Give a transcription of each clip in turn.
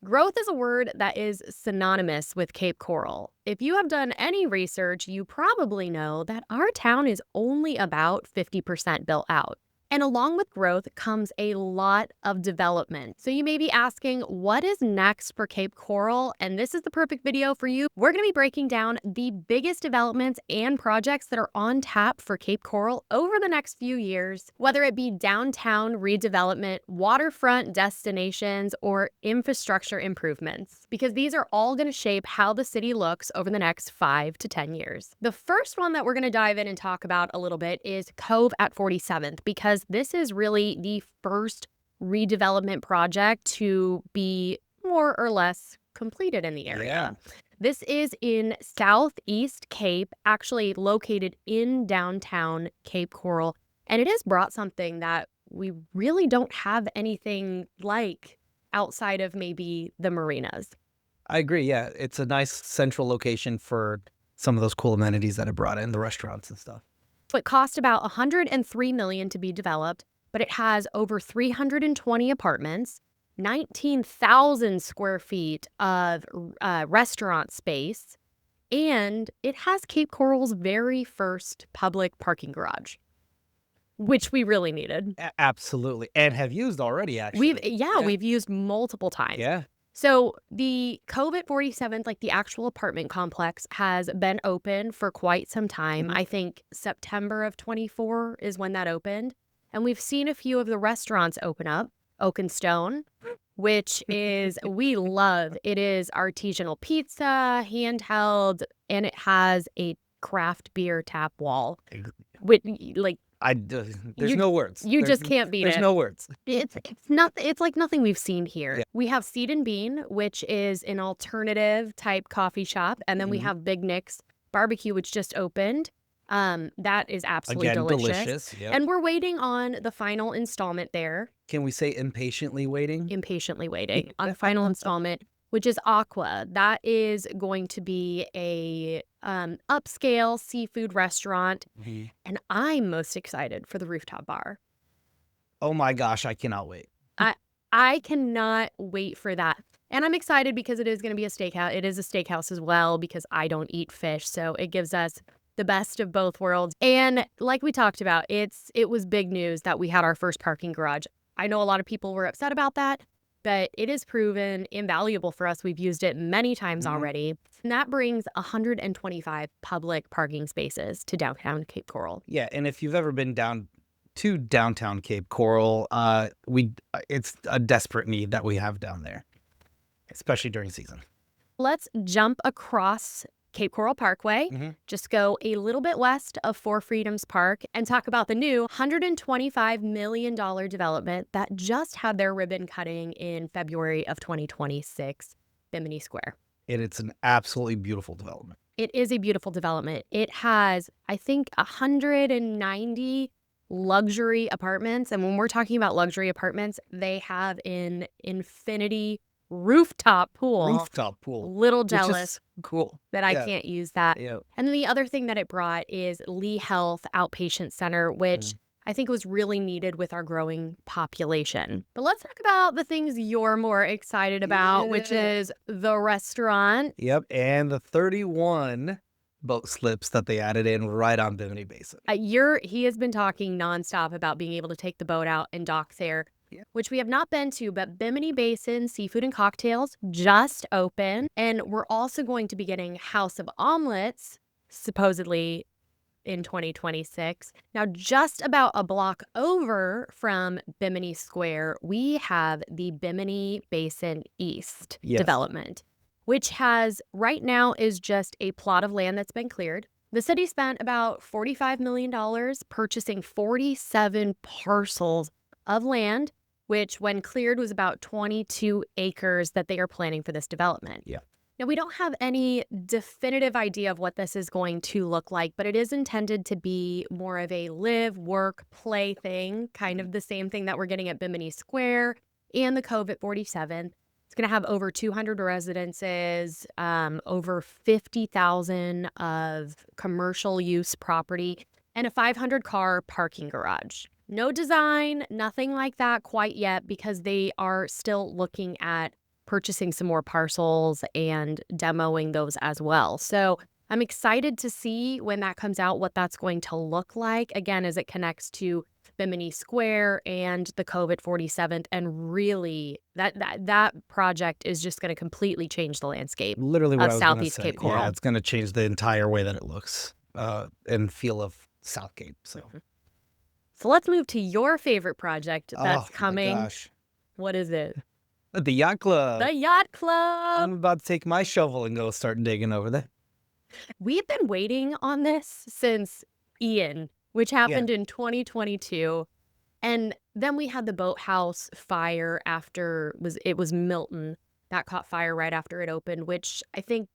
Growth is a word that is synonymous with Cape Coral. If you have done any research, you probably know that our town is only about 50% built out. And along with growth comes a lot of development. So you may be asking, what is next for Cape Coral? And this is the perfect video for you. We're going to be breaking down the biggest developments and projects that are on tap for Cape Coral over the next few years, whether it be downtown redevelopment, waterfront destinations, or infrastructure improvements, because these are all going to shape how the city looks over the next 5 to 10 years. The first one that we're going to dive in and talk about a little bit is Cove at 47th, because this is really the first redevelopment project to be more or less completed in the area. Yeah. This is in Southeast Cape, actually located in downtown Cape Coral, and it has brought something that we really don't have anything like outside of maybe the marinas. I agree. Yeah, it's a nice central location for some of those cool amenities that it brought in, the restaurants and stuff. It cost about $103 million to be developed, but it has over 320 apartments, 19,000 square feet of restaurant space, and it has Cape Coral's very first public parking garage, which we really needed. Absolutely. And have used already, actually. We've used multiple times. Yeah. So the Cove at 47th, like the actual apartment complex, has been open for quite some time. I think September of 24 is when that opened. And we've seen a few of the restaurants open up. Oak and Stone, which is, we love. It is artisanal pizza, handheld, and it has a craft beer tap wall. With, like, there's no words. You just can't beat it. There's no words. It's like nothing we've seen here. Yeah. We have Seed and Bean, which is an alternative type coffee shop, and then we have Big Nick's Barbecue, which just opened. That is absolutely Again, delicious. Yep. And we're waiting on the final installment there. Can we say impatiently waiting? Impatiently waiting on the final installment, which is Aqua. That is going to be a upscale seafood restaurant. And I'm most excited for the rooftop bar. Oh my gosh, I cannot wait. I cannot wait for that. And I'm excited because it is going to be a steakhouse. It is a steakhouse as well because I don't eat fish. So it gives us the best of both worlds. And like we talked about, it was big news that we had our first parking garage. I know a lot of people were upset about that, but it is proven invaluable for us. We've used it many times already. And that brings 125 public parking spaces to downtown Cape Coral. Yeah, and if you've ever been down to downtown Cape Coral, it's a desperate need that we have down there, especially during season. Let's jump across Cape Coral Parkway, just go a little bit west of Four Freedoms Park and talk about the new $125 million development that just had their ribbon cutting in February of 2026, Bimini Square. It's an absolutely beautiful development. It is a beautiful development. It has, I think, 190 luxury apartments. And when we're talking about luxury apartments, they have an infinity rooftop pool. Little jealous. Cool. That I can't use that. Yeah. And then the other thing that it brought is Lee Health Outpatient Center, which I think was really needed with our growing population. But let's talk about the things you're more excited about, which is the restaurant. Yep. And the 31 boat slips that they added in right on Bimini Basin. He has been talking nonstop about being able to take the boat out and dock there. Yeah. Which we have not been to, but Bimini Basin Seafood and Cocktails just opened. And we're also going to be getting House of Omelets, supposedly in 2026. Now, just about a block over from Bimini Square, we have the Bimini Basin East development, which right now is just a plot of land that's been cleared. The city spent about $45 million purchasing 47 parcels of land, which when cleared was about 22 acres that they are planning for this development. Yeah. Now, we don't have any definitive idea of what this is going to look like, but it is intended to be more of a live, work, play thing, kind of the same thing that we're getting at Bimini Square and the Cove at 47th. It's going to have over 200 residences, over 50,000 of commercial use property, and a 500-car parking garage. No design, nothing like that quite yet, because they are still looking at purchasing some more parcels and demoing those as well. So I'm excited to see when that comes out what that's going to look like, again, as it connects to Bimini Square and the Cove at 47th. And really, that project is just going to completely change the landscape Literally what of I was going to Southeast say. Cape Yeah, Coral. it's going to change the entire way that it looks and feel of South Cape. So, So let's move to your favorite project that's oh my coming. gosh. What is it? The Yacht Club. The Yacht I'm Club. about to take my shovel and go start digging over there. We've been waiting on this since Ian, which happened in 2022. And then we had the boathouse fire after it was Milton that caught fire right after it opened, which I think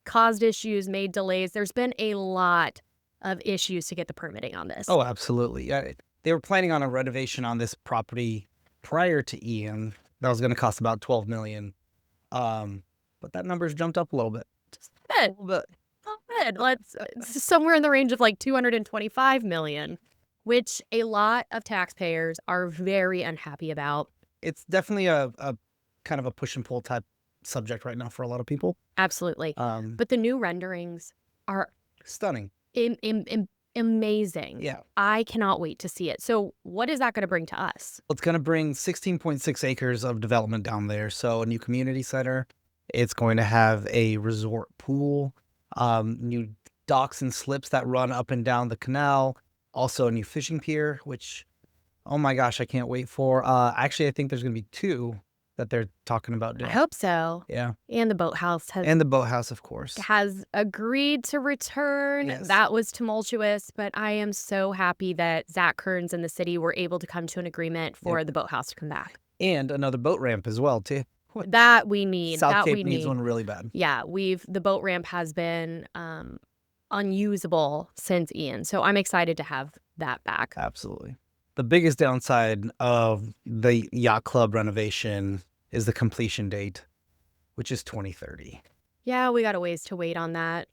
caused issues, made delays. There's been a lot of issues to get the permitting on this. Oh, absolutely. Yeah, they were planning on a renovation on this property prior to Ian. That was going to cost about $12 million. But that number's jumped up a little bit. Just a little bit. It's somewhere in the range of like 225 million, which a lot of taxpayers are very unhappy about. It's definitely a kind of a push and pull type subject right now for a lot of people. Absolutely. But the new renderings are Stunning. amazing. Yeah. I cannot wait to see it. So what is that going to bring to us? It's going to bring 16.6 acres of development down there. So a new community center. It's going to have a resort pool, new docks and slips that run up and down the canal. Also a new fishing pier, which, oh my gosh, I can't wait for. Actually, I think there's going to be 2 that they're talking about doing. I hope so. Yeah. And the boathouse And the boathouse, of course. has agreed to return. Yes. That was tumultuous, but I am so happy that Zach Kearns and the city were able to come to an agreement for the boathouse to come back. And another boat ramp as well, too. That we need. South that Cape we needs need. one really bad. Yeah, the boat ramp has been unusable since Ian, so I'm excited to have that back. Absolutely. The biggest downside of the Yacht Club renovation is the completion date, which is 2030. Yeah, we got a ways to wait on that.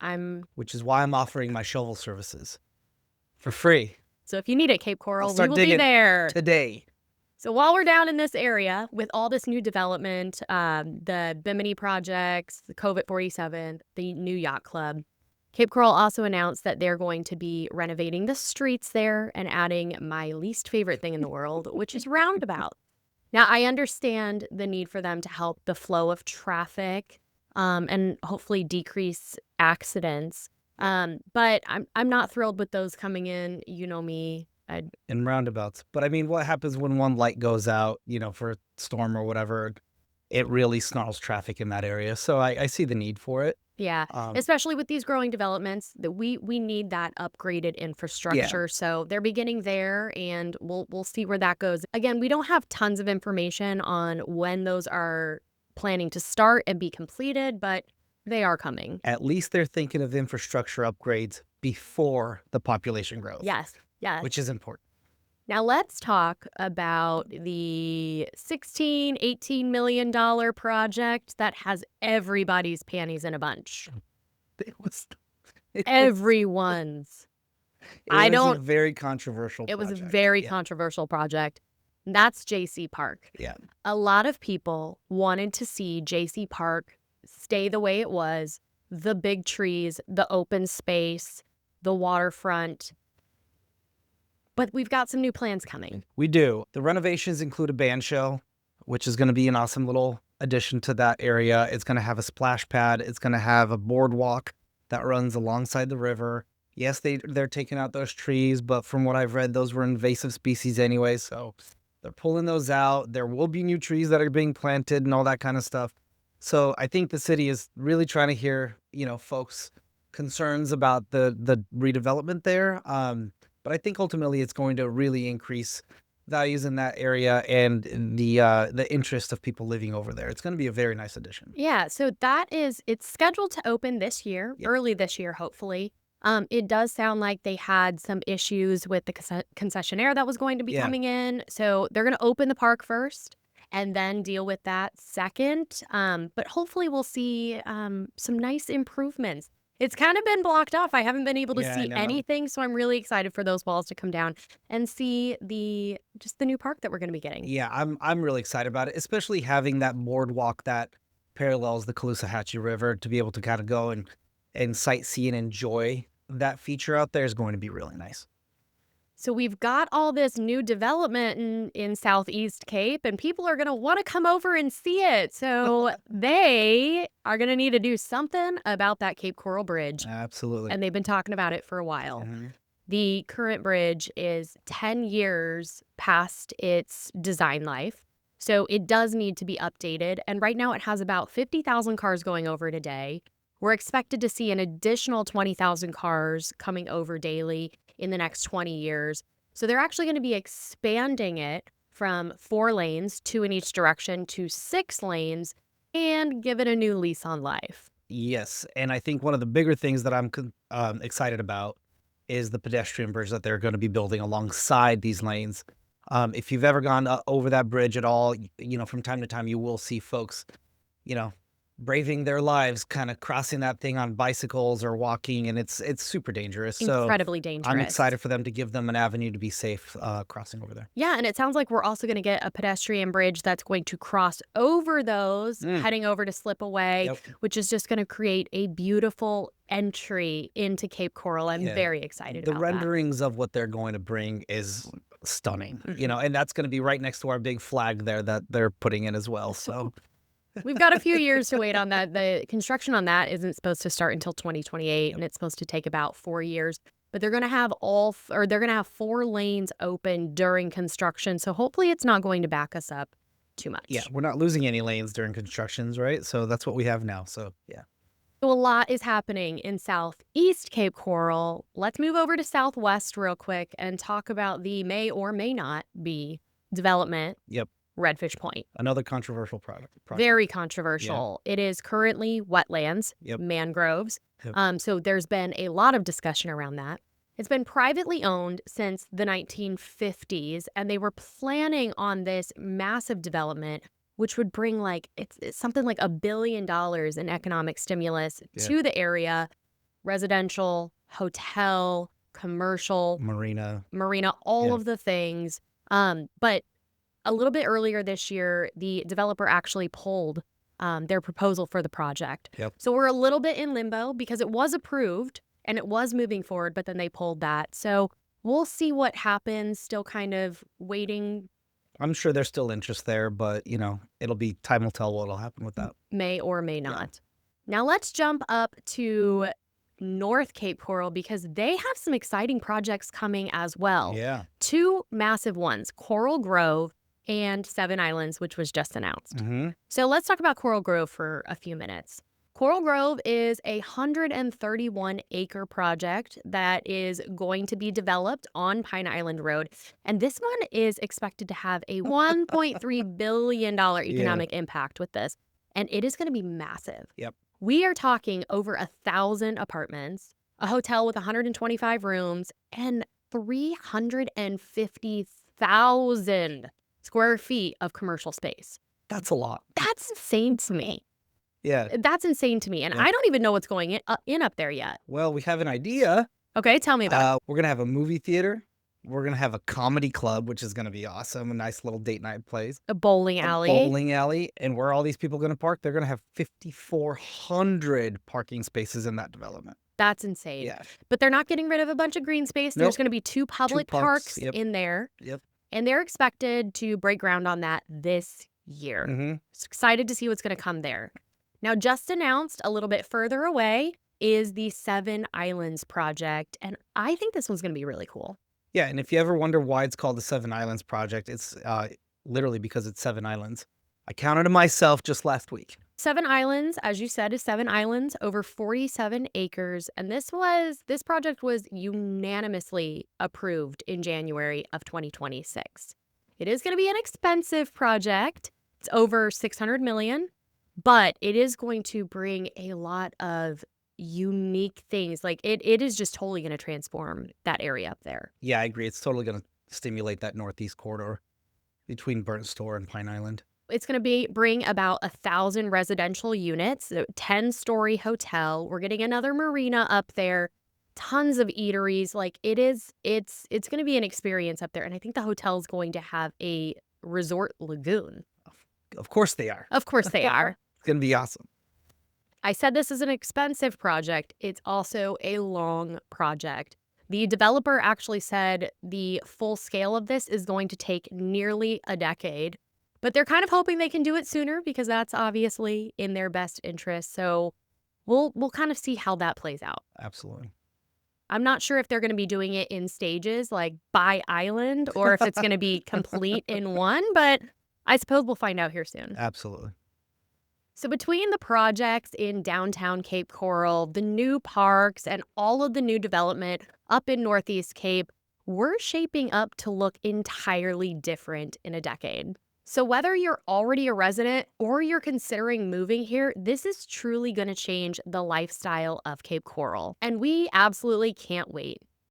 Which is why I'm offering my shovel services for free. So if you need it, Cape Coral, we start will be digging there today. So while we're down in this area with all this new development, the Bimini projects, the Cove at 47, the new Yacht Club, Cape Coral also announced that they're going to be renovating the streets there and adding my least favorite thing in the world, which is roundabout. Now, I understand the need for them to help the flow of traffic and hopefully decrease accidents. But I'm not thrilled with those coming in. You know me. In roundabouts. But I mean, what happens when one light goes out, for a storm or whatever? It really snarls traffic in that area. So I see the need for it. Yeah, especially with these growing developments, that we need that upgraded infrastructure. Yeah. So they're beginning there, and we'll see where that goes. Again, we don't have tons of information on when those are planning to start and be completed, but they are coming. At least they're thinking of infrastructure upgrades before the population grows. Yes. Yes. Which is important. Now let's talk about the $16-18 million project that has everybody's panties in a bunch. Everyone's. It was a very controversial It project. was a very controversial project. That's Jaycee Park. Yeah. A lot of people wanted to see Jaycee Park stay the way it was, the big trees, the open space, the waterfront. But we've got some new plans coming. We do. The renovations include a band show, which is going to be an awesome little addition to that area. It's going to have a splash pad. It's going to have a boardwalk that runs alongside the river. Yes, they're taking out those trees, but from what I've read, those were invasive species anyway, so they're pulling those out. There will be new trees that are being planted and all that kind of stuff. So I think the city is really trying to hear, folks' concerns about the redevelopment there. But I think ultimately it's going to really increase values in that area and the interest of people living over there. It's going to be a very nice addition. Yeah, so it's scheduled to open this year, early this year, hopefully. It does sound like they had some issues with the concessionaire that was going to be coming in. So they're going to open the park first and then deal with that second. But hopefully we'll see some nice improvements. It's kind of been blocked off. I haven't been able to Yeah, I see know. anything, so I'm really excited for those walls to come down and see the new park that we're gonna be getting. Yeah, I'm really excited about it, especially having that boardwalk that parallels the Caloosahatchee River to be able to kind of go and sightsee and enjoy that feature out there is going to be really nice. So we've got all this new development in Southeast Cape, and people are gonna wanna come over and see it. So they are gonna need to do something about that Cape Coral Bridge, Absolutely. and they've been talking about it for a while. Mhm. The current bridge is 10 years past its design life, so it does need to be updated, and right now it has about 50,000 cars going over it a day. We're expected to see an additional 20,000 cars coming over daily in the next 20 years. So they're actually gonna be expanding it from 4 lanes, 2 in each direction, to 6 lanes and give it a new lease on life. Yes, and I think one of the bigger things that I'm excited about is the pedestrian bridge that they're going to be building alongside these lanes. If you've ever gone over that bridge at all, you know, from time to time you will see folks, you know, braving their lives, kind of crossing that thing on bicycles or walking, and it's super dangerous. So Incredibly I'm dangerous. excited for them to give them an avenue to be safe crossing over there. Yeah, and it sounds like we're also gonna get a pedestrian bridge that's going to cross over those, Mm, heading over to slip away, yep. which is just gonna create a beautiful entry into Cape Coral. I'm Yeah. very excited The about that. renderings of what they're going to bring is stunning, you Mhm. know, and that's going to be right next to our big flag there that they're putting in as well. So, We've got a few years to wait on that. The construction on that isn't supposed to start until 2028, yep. and it's supposed to take about 4 years. But they're gonna have they're gonna have 4 lanes open during construction, so hopefully it's not going to back us up too Yeah, much. we're not losing any lanes during constructions, right? So that's what we have now. So, yeah. So a lot is happening in Southeast Cape Coral. Let's move over to Southwest real quick and talk about the may or may not be development, Yep. Redfish Point. Another controversial project. Very Yeah. controversial. It is currently wetlands, Yep. mangroves. Yep. So there's been a lot of discussion around that. It's been privately owned since the 1950s, and they were planning on this massive development, which would bring it's something like $1 billion in economic stimulus Yeah. to the area, residential, hotel, commercial, Marina. marina, all Yeah. of the things. But a little bit earlier this year, the developer actually pulled their proposal for the project. Yep. So we're a little bit in limbo because it was approved and it was moving forward, but then they pulled that. So we'll see what happens. Still kind of waiting, I'm sure there's still interest there, but, you know, it'll be time will tell what'll happen with that. may or may Yeah. not. Now let's jump up to North Cape Coral because they have some exciting projects coming as well. Yeah. 2 massive ones, Coral Grove and Seven Islands, which was just announced. Hmm. So let's talk about Coral Grove for a few minutes. Coral Grove is a 131-acre project that is going to be developed on Pine Island Road. And this one is expected to have a $1.3 billion Yeah. economic impact with this. And it is going to be massive. Yep. We are talking over 1,000 apartments, a hotel with 125 rooms, and 350,000 square feet of commercial space. That's a lot. That's insane to me. Yeah. That's insane to me, and Yeah. I don't even know what's going in up there yet. Well, we have an idea. Okay, tell me about it. We're gonna have a movie theater. We're gonna have a comedy club, which is gonna be awesome. A nice little date night place. A bowling A alley. bowling alley, and where are all these people gonna park? They're gonna have 5,400 parking spaces in that development. That's insane. Yeah. But they're not getting rid of a bunch of green space. There's Nope. gonna be 2 public parks, parks yep. in there, Yep. and they're expected to break ground on that this year. Mhm. So excited to see what's gonna come there. Now, just announced a little bit further away is the Seven Islands project, and I think this one's gonna be really cool. Yeah, and if you ever wonder why it's called the Seven Islands Project, it's literally because it's 7 islands. I counted them myself just last week. Seven Islands, as you said, is 7 islands over 47 acres. And this project was unanimously approved in January of 2026. It is going to be an expensive project. It's over 600 million, but it is going to bring a lot of unique things. Like it is just totally going to transform that area up there. Yeah, I agree. It's totally gonna stimulate that northeast corridor between Burnt Store and Pine Island. It's going to bring about 1,000 residential units, a 10-story hotel. We're getting another marina up there, tons of eateries. Like it's going to be an experience up there. And I think the hotel is going to have a resort lagoon. Of course they are. Of course they are. It's going to be awesome. I said this is an expensive project. It's also a long project. The developer actually said the full scale of this is going to take nearly a decade, but they're kind of hoping they can do it sooner because that's obviously in their best interest. So we'll kind of see how that plays out. Absolutely. I'm not sure if they're going to be doing it in stages, like by island, or if it's going to be complete in one, but I suppose we'll find out here soon. Absolutely. So between the projects in downtown Cape Coral, the new parks, and all of the new development up in Northeast Cape, we're shaping up to look entirely different in a decade. So whether you're already a resident or you're considering moving here, this is truly going to change the lifestyle of Cape Coral. And we absolutely can't wait.